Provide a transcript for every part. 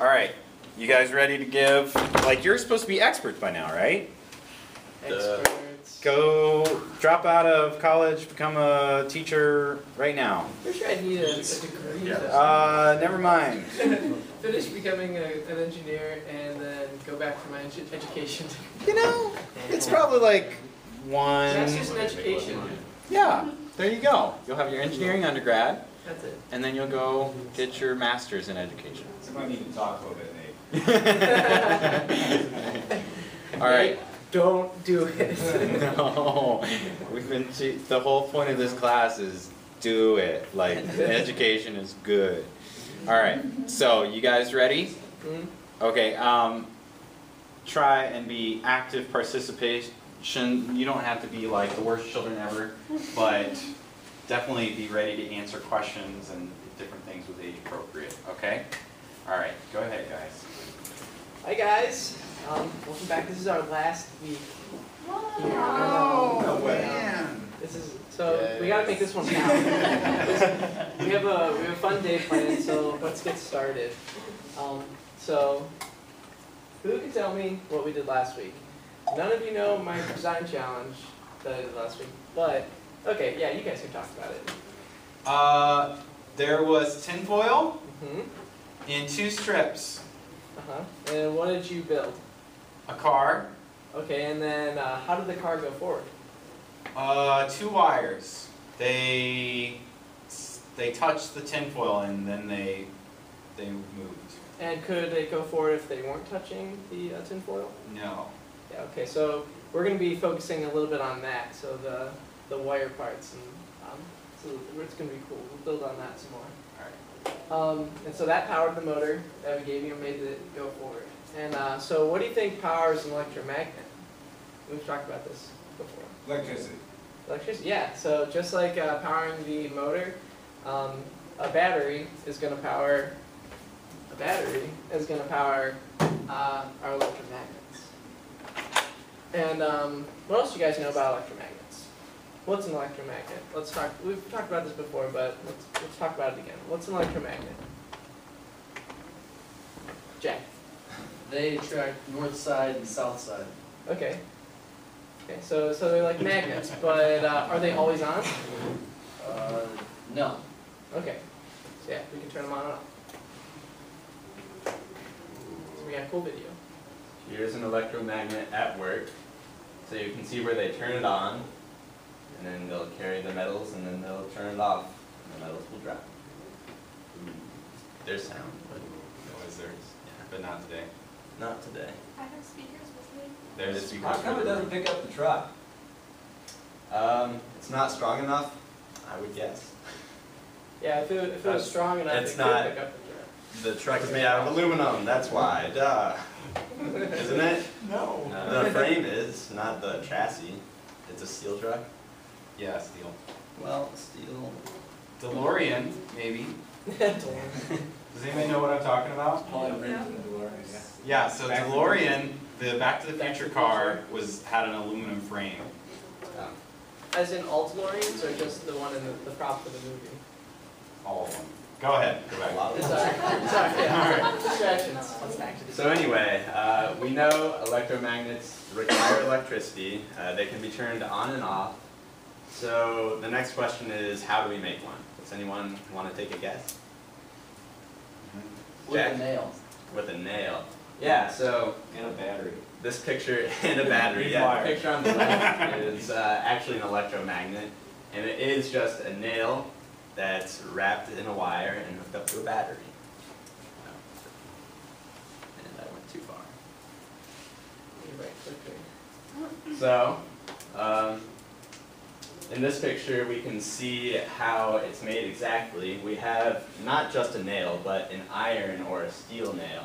All right, you guys ready to give, like you're supposed to be experts by now, right? Experts. Go drop out of college, become a teacher right now. I'm sure I need a degree. Never mind. Finish becoming an engineer and then go back to my education. You know, it's probably like one. Master's in education. Yeah, there you go. You'll have your engineering undergrad. That's it. And then you'll go get your master's in education. Somebody need to talk a little bit, Nate. All right. Don't do it. No, we've been. The whole point of this class is do it. Like education is good. All right. So you guys ready? Mm-hmm. Okay. Try and be active participation. You don't have to be like the worst children ever, but definitely be ready to answer questions and different things with age appropriate. Okay. All right. Go ahead, guys. Hi guys. Welcome back. This is our last week. No way. This is we gotta make this one count. we have a fun day planned, so let's get started. So who can tell me what we did last week? None of you know my design challenge that I did last week, but okay, yeah, you guys can talk about it. There was tinfoil Mm-hmm. and 2 strips, And what did you build? a car, Okay, and then how did the car go forward? 2 wires. They touched the tinfoil and then they moved. And could they go forward if they weren't touching the tinfoil? No. Yeah, okay, so we're going to be focusing a little bit on that, so the wire parts, and so it's going to be cool. We'll build on that some more. All right. And so that powered the motor that we gave you and made it go forward. And so what do you think powers an electromagnet? We've talked about this before. Electricity. Electricity, yeah. So just like powering the motor, a battery is going to power our electromagnets. And what else do you guys know about electromagnets? What's an electromagnet? We've talked about this before, but let's talk about it again. What's an electromagnet? Jack. They attract north side and south side. Okay. Okay, so they're like magnets, but are they always on? No. Okay. So yeah, we can turn them on and off. So we got a cool video. Here's an electromagnet at work. So you can see where they turn it on, and then they'll carry the metals, and then they'll turn it off, and the metals will drop. There's sound, but Was there? yeah, But not today. not today. I have speakers with me. There's the speaker. How come it doesn't pick up the truck? It's not strong enough, I would guess. Yeah, if it was strong enough, It's it not- could pick up the The truck is made out of aluminum, that's why, duh. Isn't it? No. The frame is, not the chassis. It's a steel truck. Yeah, steel. Well, steel. DeLorean, maybe. truck. Does anybody know what I'm talking about? Yeah. Yeah, so DeLorean, the Back to the Future car, had an aluminum frame. As in all DeLoreans, or just the one in the prop for the movie? All of them. Go ahead. Go back. Sorry, yeah. Distractions. So anyway, we know electromagnets require electricity. They can be turned on and off. So the next question is, how do we make one? Does anyone want to take a guess? With Jack? a nail. With a nail. Yeah, so And a battery. this picture, and a battery, yeah, the picture on the left is actually an electromagnet. And it is just a nail that's wrapped in a wire and hooked up to a battery. And I went too far. So, in this picture we can see how it's made exactly. We have not just a nail, but an iron or a steel nail.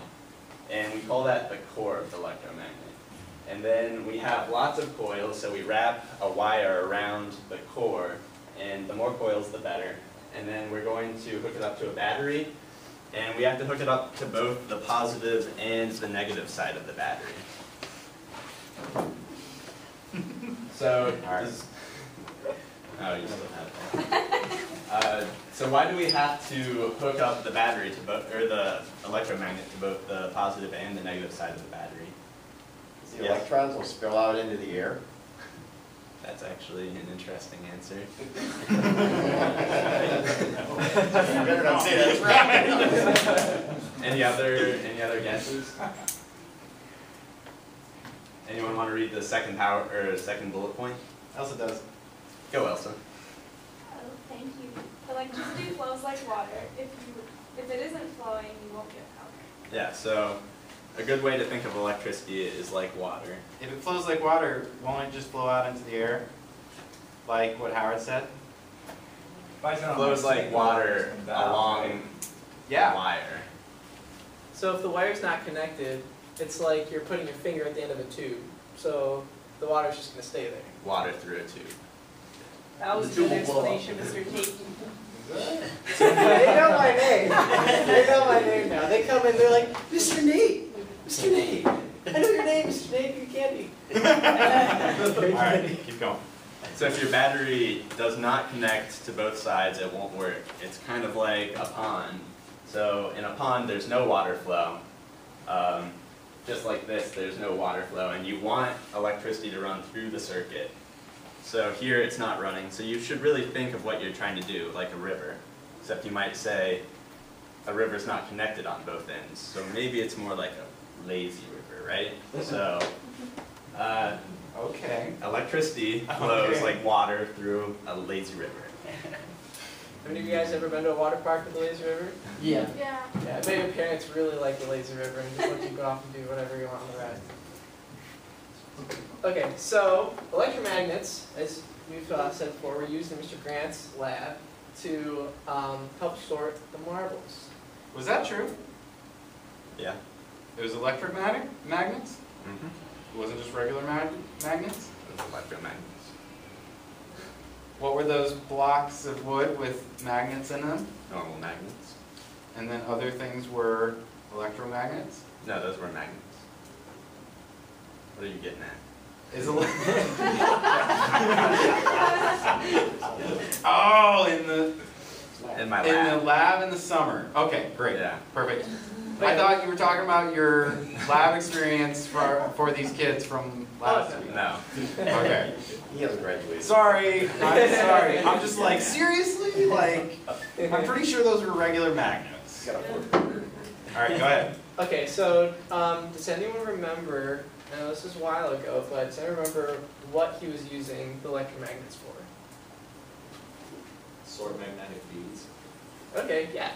And we call that the core of the electromagnet. And then we have lots of coils, so we wrap a wire around the core, and the more coils the better. And then we're going to hook it up to a battery, and we have to hook it up to both the positive and the negative side of the battery. So, All right. oh, you still have that. So why do we have to hook up the battery to both, or the electromagnet to both the positive and the negative side of the battery? The Yes. electrons will spill out into the air. That's actually an interesting answer. You better not say that's right. Any other guesses? Anyone want to read the second second bullet point? Elsa does. Go, Elsa. Oh, thank you. Electricity flows like water. If it isn't flowing, you won't get power. Yeah, so a good way to think of electricity is like water. If it flows like water, won't it just flow out into the air? Like what Howard said? It flows like water along Yeah. wire. So if the wire's not connected, it's like you're putting your finger at the end of a tube. So the water's just going to stay there. Water through a tube. That was a The tube good will blow up. explanation, Mr. Tate. They know my name. They know my name now. They come in, they're like, Mr. Nate! Mr. Nate! I know your name, Mr. Nate, you candy. Alright, keep going. So if your battery does not connect to both sides, it won't work. It's kind of like a pond. So in a pond, there's no water flow. Just like this, there's no water flow, and you want electricity to run through the circuit. So here it's not running, so you should really think of what you're trying to do, like a river. Except you might say a river's not connected on both ends. So maybe it's more like a lazy river, right? So Okay. electricity flows Okay. like water through a lazy river. Have any of you guys ever been to a water park with the lazy river? Yeah. Yeah. Yeah, I bet your parents really like the lazy river and just let you go off and do whatever you want on the ride. Okay, so electromagnets, as we've said before, were used in Mr. Grant's lab to help sort the marbles. Was that true? Yeah. It was magnets? Mm-hmm. It wasn't just regular magnets? Electromagnets. What were those blocks of wood with magnets in them? Normal magnets. And then other things were electromagnets? No, those were magnets. What are you getting at? Is oh, In my in lab. the lab in the summer. Okay, great. Yeah. Perfect. I thought you were talking about your lab experience for these kids from last week. No. Okay. He hasn't graduated. Sorry, I'm sorry. I'm just like, seriously? Like, I'm pretty sure those were regular magnets. He's got a work. Alright, go ahead. Okay, so does anyone remember, I know this was a while ago, but does anyone remember what he was using the electromagnets for? Sort of magnetic fields. Okay, yeah.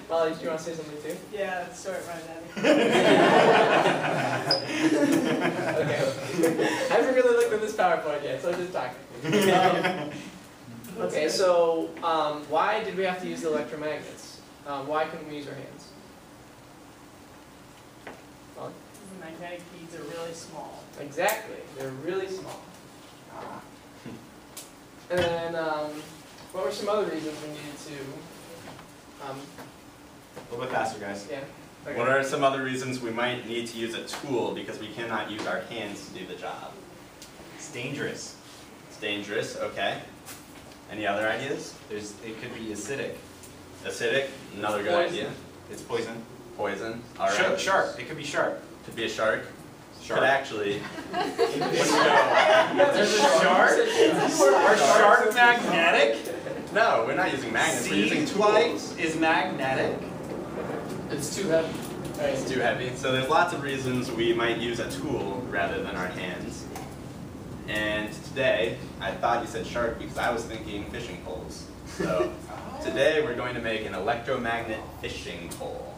Molly, do you want to say something too? Yeah, it's sort of right Okay. I haven't really looked at this PowerPoint yet, so I'm just talking. Okay, so why did we have to use the electromagnets? Why couldn't we use our hands? Molly? The magnetic beads are really small. Exactly, they're really small. And then, what were some other reasons we needed to? A little bit faster, guys. Yeah. Okay. What are some other reasons we might need to use a tool because we cannot use our hands to do the job? It's dangerous. It's dangerous, okay. Any other ideas? It could be acidic. Acidic, another good Poison. idea. It's poison. Poison, alright. Sharp. It could be sharp. Could be a shark. Shark. Could actually. There's a shark? Are sharks magnetic? No, we're not using magnets, we're using Sea light tools. is magnetic. It's too heavy. It's too heavy. So there's lots of reasons we might use a tool rather than our hands. And today, I thought you said shark because I was thinking fishing poles. So today we're going to make an electromagnet fishing pole.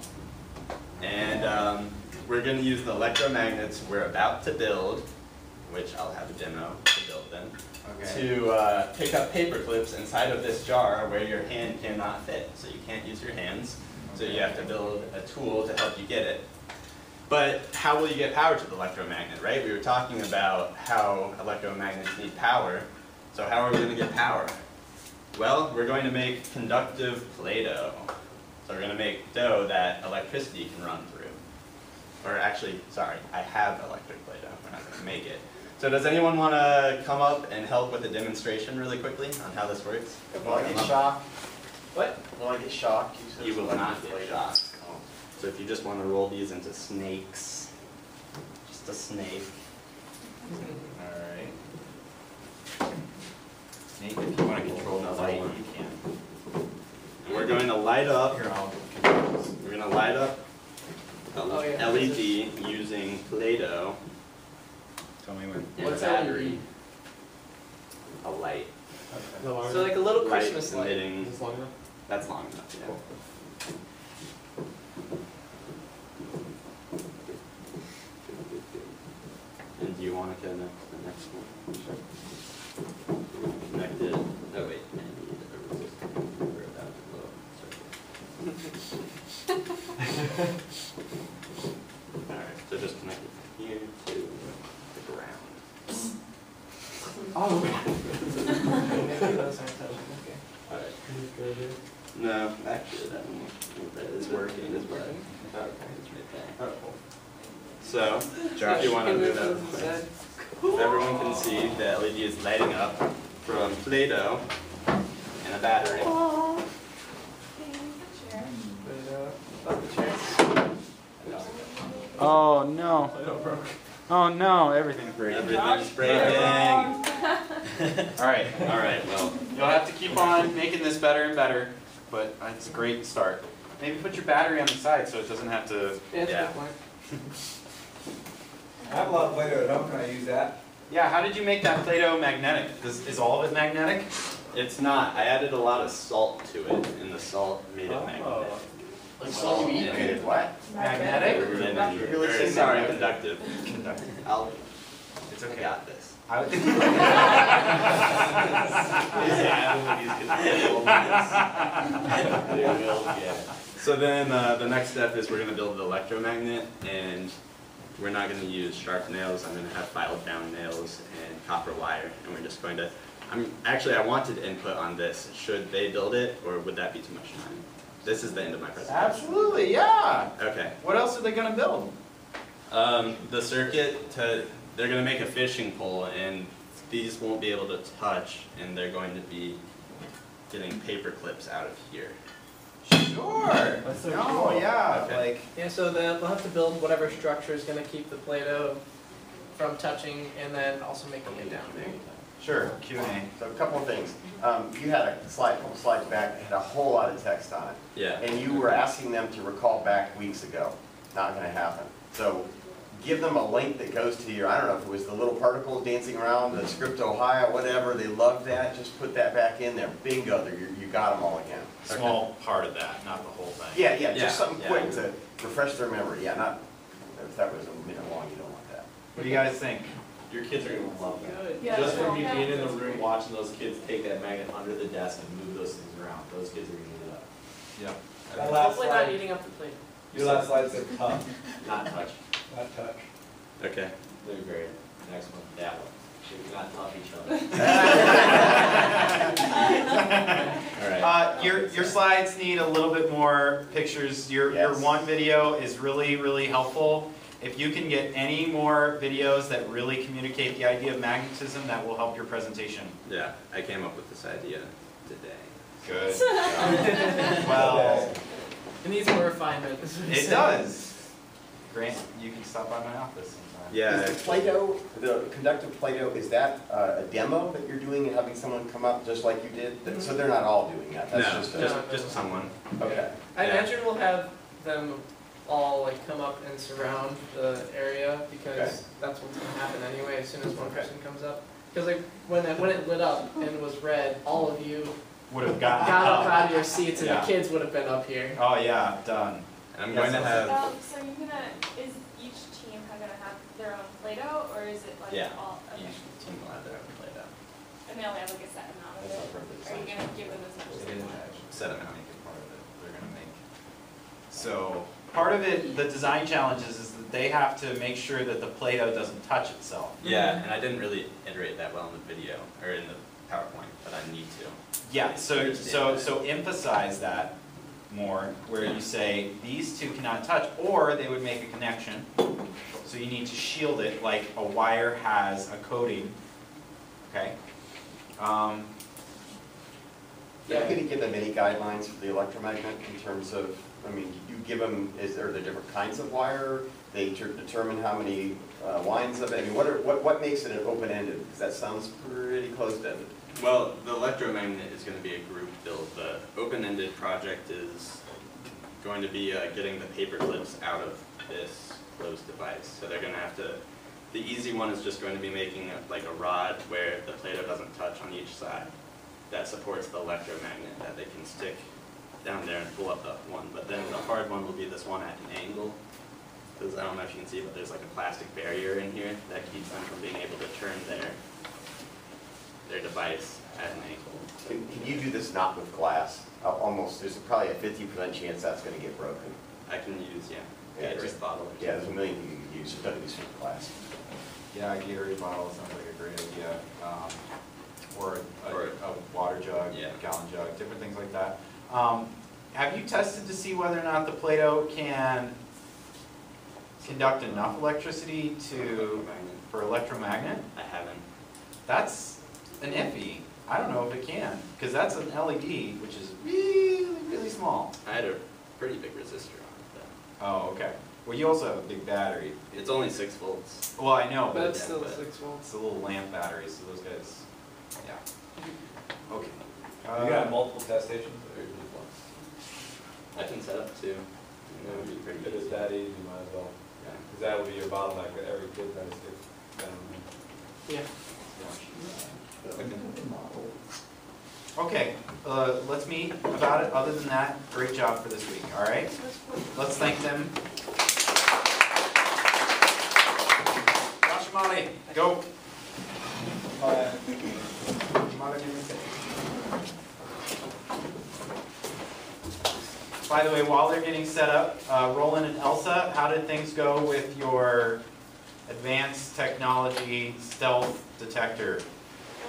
And we're going to use the electromagnets we're about to build, which I'll have a demo to build them, to pick up paper clips inside of this jar where your hand cannot fit. So you can't use your hands. So you have to build a tool to help you get it. But how will you get power to the electromagnet, right? We were talking about how electromagnets need power. So how are we going to get power? Well, we're going to make conductive Play-Doh. So we're going to make dough that electricity can run through. Or actually, sorry, I have electric Play-Doh. We're not going to make it. So does anyone want to come up and help with a demonstration really quickly on how this works? Will I get shocked? What? Will I get shocked? said You will select not the get Play-Doh. shocked. So if you just want to roll these into snakes, just a snake. Alright. Snake, if you want to control the light, you can. And we're going to light up. Here, I'll control this. We're going to light up a Oh, yeah. LED using Play-Doh. Tell me when. and What's a battery. LED? A light. So like a little Light Christmas light. emitting. Is this long enough? That's long enough, yeah. And do you want to connect the next one? Sure. Connect it. Oh wait, I need a resistor for that little circuit. Alright, so just connect it here to the ground. Oh. Maybe those aren't touching. Okay. Alright. No, actually that one is working. It's working. Okay, it's right there. Oh, cool. So, Josh, you want to move that? So everyone can see the LED is lighting up from Play-Doh and a battery. Aww. Chair. Oh no. Oh no, everything's breaking. Everything's breaking. Alright, Alright, well, you'll have to keep on making this better and better, but it's a great start. Maybe put your battery on the side so it doesn't have to. Yeah, that's a Yeah. good point. I have a lot of Play-Doh at home, can I use that? Yeah, how did you make that Play-Doh magnetic? Is all of it magnetic? it's not. I added a lot of salt to it, and the salt made it magnetic. Like salt you eat? Okay, what? Magnetic? Very Sorry. conductive. I'll, It's I okay. got this. So then the next step is we're going to build the electromagnet, and we're not going to use sharp nails. I'm going to have filed down nails and copper wire, and we're just going to, actually I wanted input on this. Should they build it, or would that be too much time? This is the end of my presentation. Absolutely, yeah. Okay. What else are they gonna build? The circuit, they're going to make a fishing pole, and these won't be able to touch, and they're going to be getting paper clips out of here. Sure. That's so cool. Yeah, Okay. like, Yeah, so they'll have to build whatever structure is going to keep the Play-Doh from touching and then also making it down there. sure, Q&A. So a couple of things. You had a slide, couple slides back, that had a whole lot of text on it. Yeah. And you were asking them to recall back weeks ago. Not gonna happen. So give them a link that goes to your, I don't know if it was the little particles dancing around, the script Ohio, whatever, they loved that, just put that back in there. Bingo, you got them all again. Small part of that, not the whole thing. Yeah, Yeah, just something yeah. quick to refresh their memory. Yeah, not, if that was a minute long, you don't want that. What do you guys think? Your kids are gonna love that. Good. Yeah, Just from yeah. you being in the room watching those kids take that magnet under the desk and move those things around, those kids are gonna eat it up. Yeah. That last Hopefully not slide, eating up the plate. your last slide said tough, Not touch. not touch. Okay. They're great. Next one, that one. They do not touch each other. All right. Your slides need a little bit more pictures. Your Yes. one video is really, really helpful. If you can get any more videos that really communicate the idea of magnetism, that will help your presentation. Yeah, I came up with this idea today. Good. Well, It needs more refinement. is what he it said. does. Grant, you can stop by my office sometime. Yeah. Is the Play-Doh, the conductive Play-Doh, is that a demo that you're doing and having someone come up just like you did? So they're not all doing that, No, that's just a, just someone. okay. I Yeah. imagine we'll have them all like come up and surround the area because Okay. that's what's gonna happen anyway as soon as one person comes up. Because like when it lit up and was red, all of you Would have gotten got up up. out of your seats and Yeah. the kids would have been up here. Oh yeah, done. And I'm going to have, So you're gonna, is each team gonna have their own Play-Doh, or is it like Yeah. all, okay. each team will have their own Play-Doh. And they only have like a set amount of That's it? not perfect. Are you gonna give them as much as they want? Set amount. Part of it they're gonna make. So part of it, the design challenges is that they have to make sure that the Play-Doh doesn't touch itself. Yeah, and I didn't really iterate that well in the video, or in the PowerPoint, but I need to. Yeah, so emphasize that more, where you say these two cannot touch, or they would make a connection. So you need to shield it like a wire has a coating. Okay. Yeah, could you give them any guidelines for the electromagnet in terms of, I mean, you give them, are there different kinds of wire? They determine how many lines of it? I mean, what makes it an open-ended? Because that sounds pretty closed-ended. Well, the electromagnet is going to be a group build. The open-ended project is going to be getting the paper clips out of this closed device. So they're going to have to, the easy one is just going to be making like a rod where the Play-Doh doesn't touch on each side. That supports the electromagnet that they can stick down there and pull up the one. But then the hard one will be this one at an angle. Because I don't know if you can see, but there's like a plastic barrier in here that keeps them from being able to turn their device at an angle. Can you do this not with glass? Almost, there's probably a 50% chance that's going to get broken. I can use, yeah, Yeah, just bottle or Yeah, there's a million things you can use. You've got to use with glass. Yeah, a Gatorade bottle sounds like a great idea. Or a water jug, Yeah. a gallon jug, different things like that. Have you tested to see whether or not the Play-Doh can conduct enough electricity for electromagnet? I haven't. That's an iffy. I don't know if it can, because that's an LED, which is really, really small. I had a pretty big resistor on it Oh, okay. Well, you also have a big battery. though. It's only 6 volts. Well, I know, but That's it's, still but- 6 volts. a little lamp battery, so those guys, yeah. Okay. You got multiple test stations or just one? I can set up 2. That would be pretty If it's easy. that easy, you might as well. Yeah. Because that will be your bottleneck, that every kid tries to stick down. Yeah. Okay, let's meet about it. Other than that, great job for this week, all right? Let's thank them. Josh and Molly, go. By the way, while they're getting set up, Roland and Elsa, how did things go with your advanced technology stealth detector? It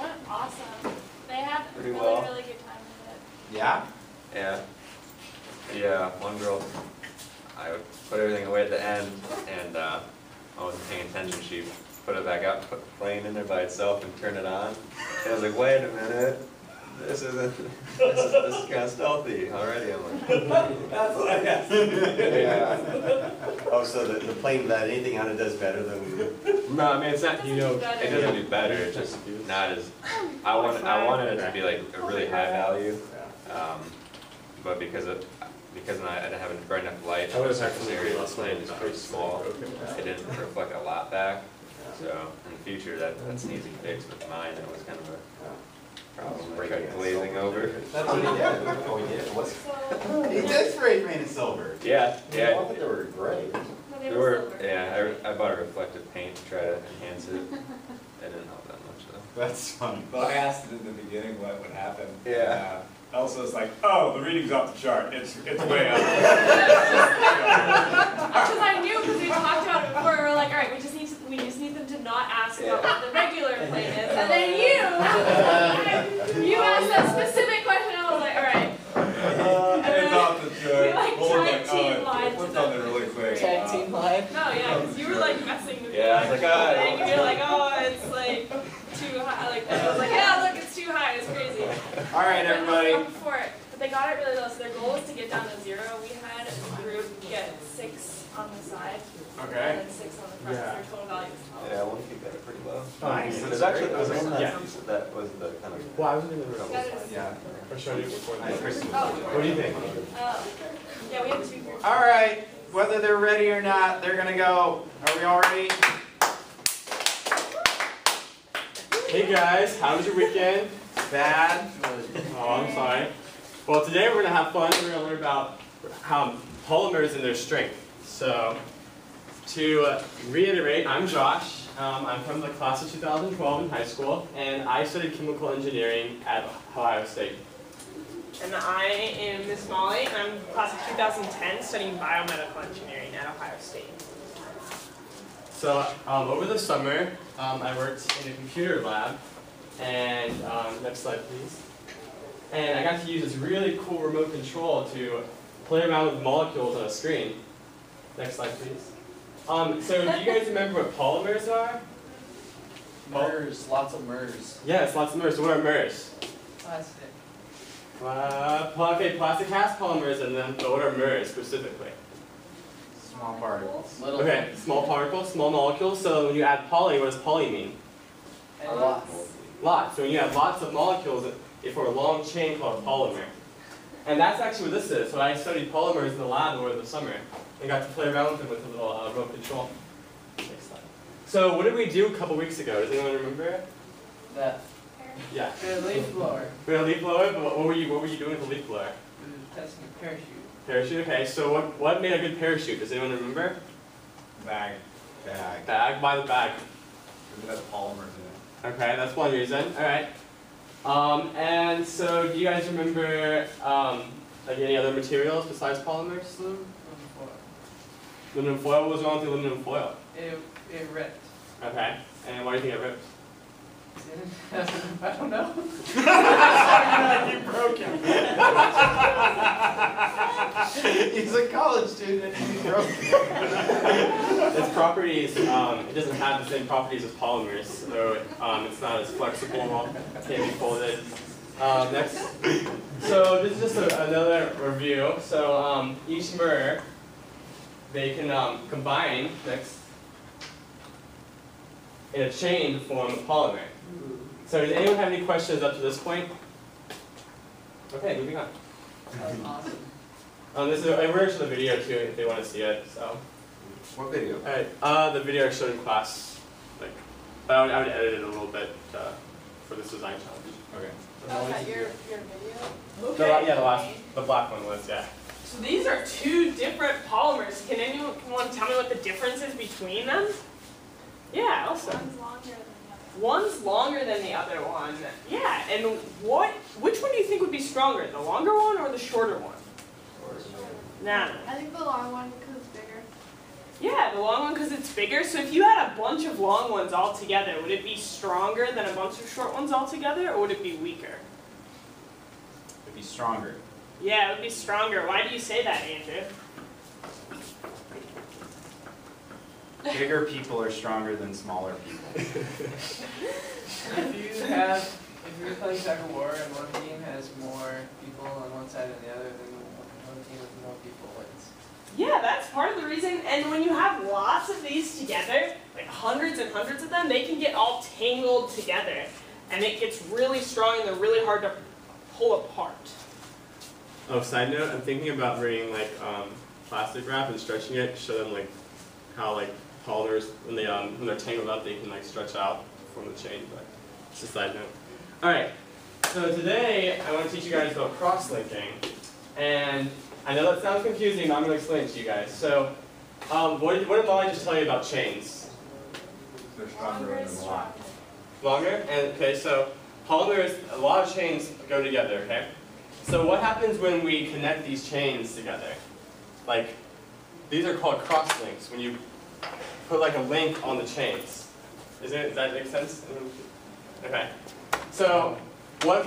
went awesome. They had a Pretty really, well. really good time with it. Yeah? Yeah, one girl, I would put everything away at the end, and I wasn't paying attention. She put it back up, put the plane in there by itself, and turned it on. And I was like, wait a minute, this is kind of stealthy already. I'm like, That's what I asked. Yeah. Oh, so the plane that anything on it does better than, no, I mean it's not. You know, It doesn't do better. It's just not as. I wanted it to be like a really high value, but because I didn't have a bright enough light, the surface area of the plane is pretty small. It didn't reflect a lot back. So in the future, that's an easy fix. With mine, it was kind of a problem. Kept glazing over. That's what he did. oh, he did, what's? So, He did spray paint it silver. Yeah, I yeah. thought they were gray. no, they There were were, silver. yeah. I bought a reflective paint to try to enhance it. It didn't help that much though. That's funny. Well, I asked it in the beginning what would happen. Yeah. Elsa's like, oh, the reading's off the chart. It's way up. Because I knew, because we talked about it before, we were like, all right, we just need them to not ask about what the regular plane is. And then you asked that specific question, and I was like, all right. It's off the chart. We like We'll tag team lied to Flipped on it them. really quick. Tag team live. No, yeah, because you were like messing with Yeah, I me. was like, ah, And you're like, oh, it's like too high. Like, and I was like, yeah, look, it's too high. It's crazy. All right, everybody. Up for it. But they got it really low, so their goal is to get down to 0. We had a group get 6 on the side, Okay. and then 6 on the front, so their total value is 12. Yeah, I want to keep that pretty low. Nice. There's actually there was one that Yeah. that was the kind of. Well, I was in the trouble That side. is- Yeah. Or should I do it before I appreciate it. Oh, What do you think? yeah, we have 2 groups. All right. Whether they're ready or not, they're gonna go. Are we all ready? Hey guys, how was your weekend? Bad. Oh, I'm sorry. Well, today we're going to have fun. We're going to learn about how polymers and their strength. So, to reiterate, I'm Josh. I'm from the class of 2012 in high school, and I studied chemical engineering at Ohio State. And I am Miss Molly, and I'm class of 2010 studying biomedical engineering at Ohio State. So, over the summer, I worked in a computer lab, and next slide please. And I got to use this really cool remote control to play around with molecules on a screen. Next slide, please. So do you guys remember what polymers are? MERS, lots of MERS. Yes, lots of MERS. So what are MERS? Plastic. Okay, plastic has polymers in them, but what are MERS specifically? Small particles. Little. Okay, small particles, small molecules. So when you add poly, what does poly mean? A lot. Lots. So when you have lots of molecules, it forms a long chain called a polymer. And that's actually what this is. So I studied polymers in the lab over the summer and got to play around with them with a little remote control. Next slide. So what did we do a couple weeks ago? Does anyone remember? That. Yeah. The leaf blower. We had a leaf blower, but what were you doing with the leaf blower? We were testing a parachute. Parachute, okay. So what made a good parachute? Does anyone remember? Bag. Bag, by the bag. It has polymers in it. Okay, that's one reason. Alright. And so do you guys remember like any other materials besides polymers? Aluminum foil. What was wrong with the aluminum foil? It ripped. Okay. And why do you think it ripped? I don't know. You broke him. He's a college student and he broke him. Its properties, it doesn't have the same properties as polymers, so it's not as flexible, can't be folded. Next. So this is just another review. So each MER, they can combine in a chain to form a polymer. So does anyone have any questions up to this point? Okay, moving on. That was awesome. We're going to show the video too if they want to see it. So. What video? Alright, the video I showed in class, but I would edit it a little bit for this design challenge. Okay. Oh, is that your video? The black one was, yeah. So these are two different polymers. Can anyone tell me what the difference is between them? Yeah, awesome. One's longer than the other. One's longer than the other one. Yeah, and which one do you think would be stronger, the longer one or the shorter one? Nah. I think the long one because it's bigger. Yeah, the long one because it's bigger. So if you had a bunch of long ones all together, would it be stronger than a bunch of short ones all together, or would it be weaker? It'd be stronger. Yeah, it would be stronger. Why do you say that, Andrew? Bigger people are stronger than smaller people. If you're playing tug of war and one team has more people on one side than the other, then one team with more people wins. Yeah, that's part of the reason. And when you have lots of these together, like hundreds and hundreds of them, they can get all tangled together. And it gets really strong and they're really hard to pull apart. Oh, side note, I'm thinking about bringing plastic wrap and stretching it to show them how polymers, when they're tangled up, they can stretch out to form the chain. But just a side note. All right. So today I want to teach you guys about cross-linking, and I know that sounds confusing, but I'm going to explain it to you guys. So, what did Molly just tell you about chains? They're stronger than a lot. Longer? And okay, so polymers, a lot of chains go together. Okay. So what happens when we connect these chains together? These are called cross-links. When you put a link on the chains. Does that make sense? Okay. So, what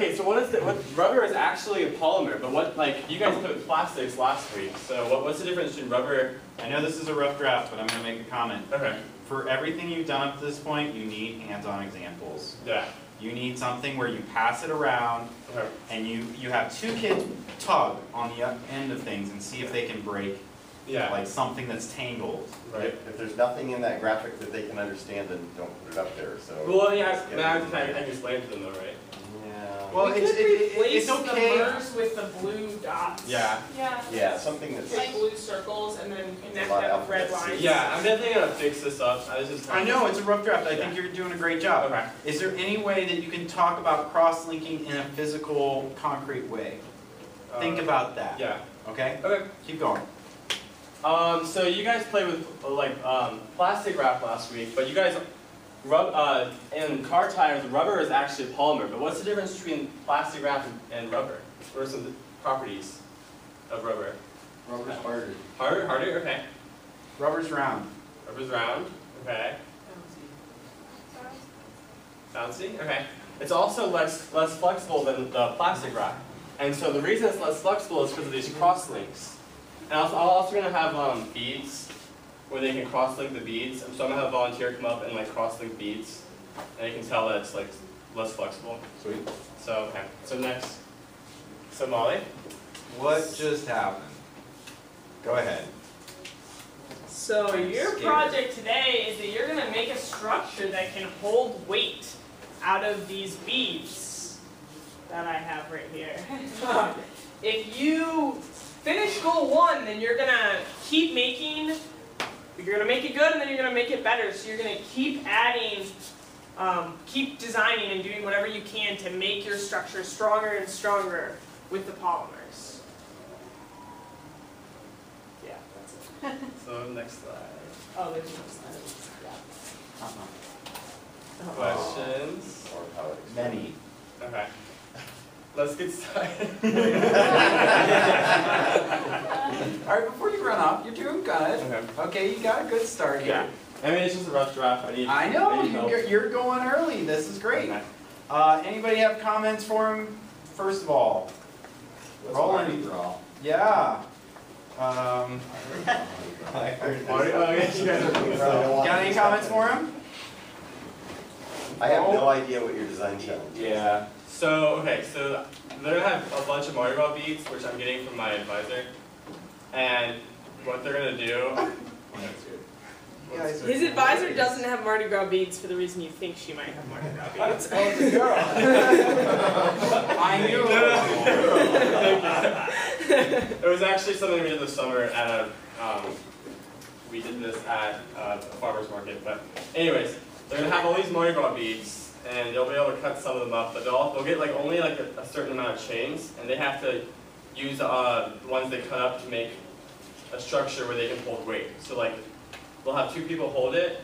rubber is actually a polymer, but you guys put plastics last week. So what's the difference between rubber? I know this is a rough draft, but I'm going to make a comment. Okay. For everything you've done up to this point, you need hands-on examples. Yeah. You need something where you pass it around, and you have two kids tug on the end of things and see if they can break something that's tangled. Right. If there's nothing in that graphic that they can understand, then don't put it up there. So. Well, yeah, I can explain to them though, right? Yeah. Well, we could replace it's okay. the MERS with the blue dots. Yeah. Yeah. Yeah, something that's. Like blue circles and then connect a lot them of with red alphabets. lines. Yeah, I'm definitely gonna fix this up. I know, it's a rough draft. I think you're doing a great job. Okay. Is there any way that you can talk about cross-linking in a physical, concrete way? Think about that. Yeah. Okay? Okay. Keep going. So you guys played with plastic wrap last week, but you guys in car tires, rubber is actually a polymer. But what's the difference between plastic wrap and rubber? What are some of the properties of rubber? Rubber's harder. Harder. Okay. Rubber's round. Rubber's round. Okay. Bouncy. Okay. It's also less flexible than the plastic wrap, and so the reason it's less flexible is because of these cross links. And I'll also gonna have beads where they can cross-link the beads. So I'm gonna have a volunteer come up and like cross-link beads, and you can tell that it's like less flexible. Sweet. So okay. So next. So Molly. What just happened? Go ahead. So your scared. project today is that you're going to make a structure that can hold weight out of these beads that I have right here. If you finish goal 1, then you're going to keep making, you're going to make it good, and then you're going to make it better. So you're going to keep adding, keep designing and doing whatever you can to make your structure stronger and stronger with the polymers. Yeah, that's it. So next slide. Oh, there's no slides. Yeah. Questions? Or how it explains. Many. Okay. Let's get started. All right, before you run off, you're doing good. Okay. Okay, you got a good start here. Yeah. I mean, it's just a rough draft. I know, I need help. you're going early. This is great. Okay. Anybody have comments for him? First of all, Roland. Yeah. Marty, oh, yes, you guys are doing Got any comments for him? I have no idea what your design challenge is. Yeah. So, okay, so they're gonna have a bunch of Mardi Gras beads, which I'm getting from my advisor. And what they're gonna do. His advisor doesn't have Mardi Gras beads for the reason you think she might have Mardi Gras beads. Oh, the girl. I knew it. It was actually something we did this summer at a, we did this at a farmer's market. But anyways, they're gonna have all these Mardi Gras beads, and they'll be able to cut some of them up, but they'll get like only like a certain amount of chains, and they have to use the ones they cut up to make a structure where they can hold weight. So like, they'll have 2 people hold it,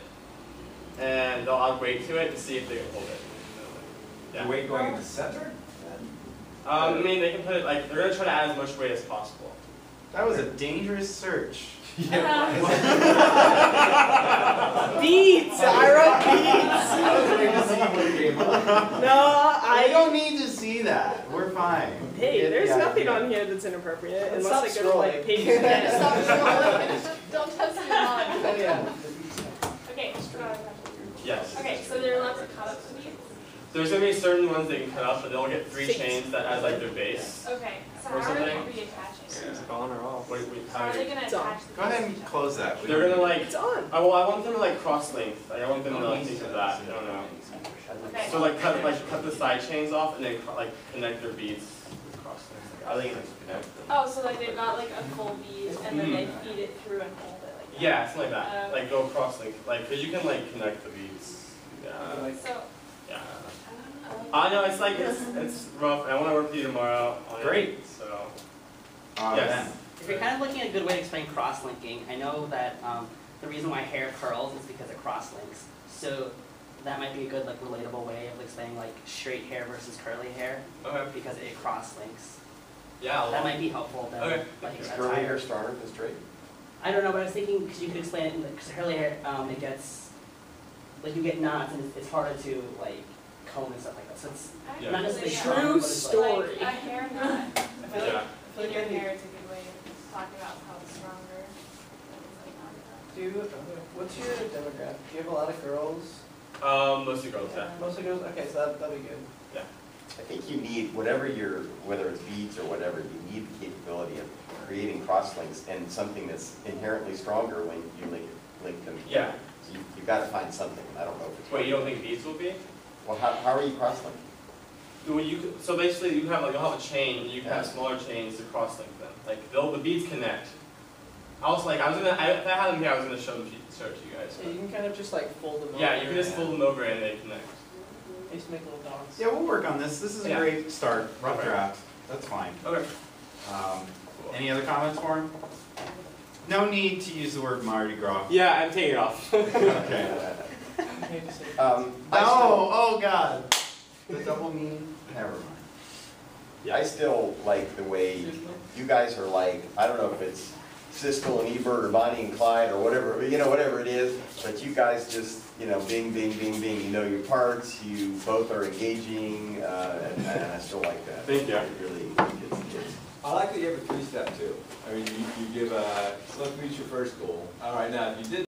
and they'll add weight to it to see if they can hold it. Yeah. The weight going in the center? I mean, they can put it like, they're gonna try to add as much weight as possible. That was a dangerous search. Beads! I wrote beads! I was waiting to see what came up. No, I don't need to see that. We're fine. Hey, Get there's the nothing idea. on here that's inappropriate, Stop unless I go to like scrolling. pages ahead. Stop scrolling. Don't touch your mind. Oh, yeah. Okay, Yes. okay, so they're allowed to cut up the beads? There's gonna be certain ones they can cut up, but they'll get 3 chains that as like their base. Okay, so Or how are they something. reattaching? It's on or off. Wait, So how are do they you- gonna It's on. attach the Go ahead beads? and close that. We They're don't- gonna like, It's on. I want them to like cross length. Like, I want them to like think of that. I don't know. Okay. So like cut the side chains off and then like connect their beads cross length. I think it's connect them. Oh, so like they've got like a full bead and then they feed it through and hold it like that? Yeah, something like that. Like go cross link. Like, cause you can like connect the beads. Yeah. So, Yeah. I I know it's like it's rough. I want to work with you tomorrow. On it, Great. So. Yes. Yes. If you're kind of looking at a good way to explain cross-linking, I know that the reason why hair curls is because it cross-links. So that might be a good, like, relatable way of explaining, like, straight hair versus curly hair, Okay. because it cross-links. Yeah. That might be helpful then, Okay. like, Is a curly hair tire. stronger than straight? I don't know, but I was thinking, because you could explain it, because curly hair, it gets, like, you get knots, and it's harder to, like, comb and stuff like that. So it's Yeah. not necessarily True strong, but it's story. Like a hair knot Yeah. in your hair is a good way of talking about how it's stronger. What's your demographic? Do you have a lot of girls? Mostly girls. Yeah. Mostly girls? Okay, so that'll be good. I think you need, whatever whether it's beads or whatever, you need the capability of creating crosslinks and something that's inherently stronger when you link them Yeah. together. So you've got to find something, and I don't know if it's. Wait, you don't think beads will be? Well, how are you cross-linking? Well, so basically, you have like you'll have a chain, and you can have smaller chains to cross-link them. Like the beads connect. If I had them here, I was gonna show it to you guys. So you can kind of just like fold them over. Yeah, you can just fold them over and they connect. I used to make little dots. Yeah, we'll work on this. This is a Yeah. great start. Rough Okay. draft. That's fine. Okay. Any other comments for him? No need to use the word Mardi Gras. Yeah, I'm taking it off. Okay. Oh God. The double meaning? Never mind. I still like the way you guys are like, I don't know if it's Siskel and Ebert or Bonnie and Clyde or whatever, whatever it is, but you guys just, bing, bing, bing, bing, you know your parts, you both are engaging, and I still like that. Thank you. It really, it's I like that you have a three-step too. I mean, you give a, so let's meet your first goal. All right, now if you did